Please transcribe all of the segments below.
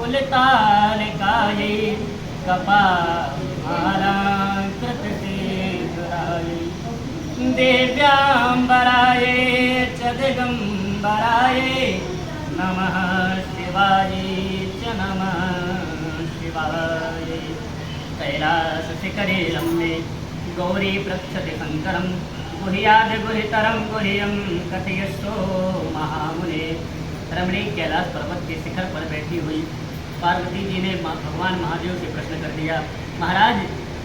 कुलतालिकायै कपालाकृतसेतुरायै देव्याम्बरायै च दिगम्बरायै नमः शिवायै च नमः शिवायै। कैलासशिखरे रम्ये गौरी पृच्छति शङ्करं गुह्यादिगुहितरं गुह्यं कथयस्व महामुने। रमणी कैलाश पर्वत के शिखर पर बैठी हुई पार्वती जी ने भगवान महादेव से प्रश्न कर दिया, महाराज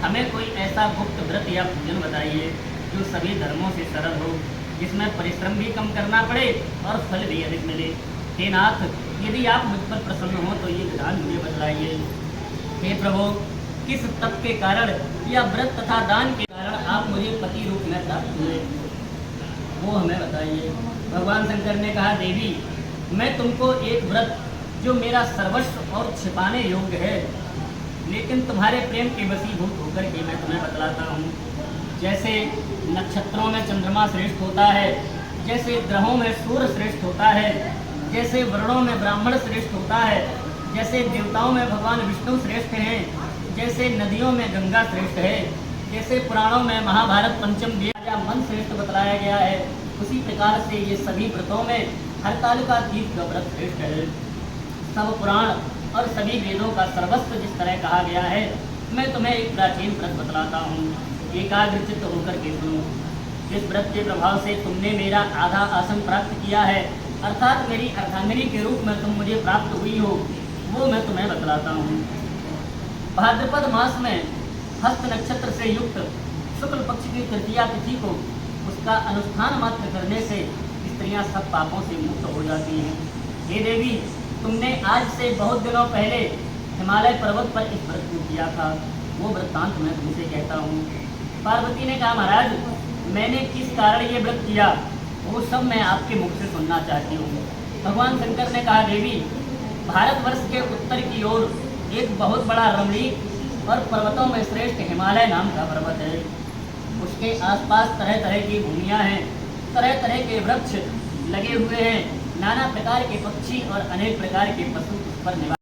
हमें कोई ऐसा गुप्त व्रत या पूजन बताइए जो सभी धर्मों से सरल हो, जिसमें परिश्रम भी कम करना पड़े और फल भी अधिक मिले। हे नाथ, यदि आप मुझ पर प्रसन्न हो तो ये विधान मुझे बतलाइए। हे प्रभु, किस तप के कारण या व्रत तथा दान के कारण आप मुझे पति रूप में प्राप्त हुए, वो हमें बताइए। भगवान शंकर ने कहा, देवी मैं तुमको एक व्रत जो मेरा सर्वस्व और छिपाने योग्य है, लेकिन तुम्हारे प्रेम के वशीभूत होकर के मैं तुम्हें बतलाता हूँ। जैसे नक्षत्रों में चंद्रमा श्रेष्ठ होता है, जैसे ग्रहों में सूर्य श्रेष्ठ होता है, जैसे वर्णों में ब्राह्मण श्रेष्ठ होता है, जैसे देवताओं में भगवान विष्णु श्रेष्ठ हैं, जैसे नदियों में गंगा श्रेष्ठ है, जैसे पुराणों में महाभारत पंचम या मन श्रेष्ठ बतलाया गया है, उसी प्रकार से ये सभी व्रतों में हरतालिकातीज का व्रत श्रेष्ठ है। सब पुराण और सभी वेदों का सर्वस्व जिस तरह कहा गया है, मैं तुम्हें एक प्राचीन व्रत बतलाता हूँ। एकाग्रचित्त होकर के सुनो। इस व्रत के प्रभाव से तुमने मेरा आधा आसन प्राप्त किया है, अर्थात मेरी अर्धांगिनी के रूप में तुम मुझे प्राप्त हुई हो, वो मैं तुम्हें बतलाता हूँ। भाद्रपद मास में हस्त नक्षत्र से युक्त शुक्ल पक्ष की तृतीया तिथि को उसका अनुष्ठान मात्र करने से स्त्रियां सब पापों से मुक्त हो जाती हैं। हे देवी, तुमने आज से बहुत दिनों पहले हिमालय पर्वत पर इस व्रत को किया था, वो वृत्तांत मैं तुमसे कहता हूँ। पार्वती ने कहा, महाराज मैंने किस कारण ये व्रत किया वो सब मैं आपके मुख से सुनना चाहती हूँ। भगवान शंकर ने कहा, देवी भारतवर्ष के उत्तर की ओर एक बहुत बड़ा रमणीक और पर्वतों में श्रेष्ठ हिमालय नाम का पर्वत है। उसके आसपास तरह तरह की भूमियाँ हैं, तरह तरह के वृक्ष लगे हुए हैं, नाना प्रकार के पक्षी और अनेक प्रकार के पशु उस पर निवास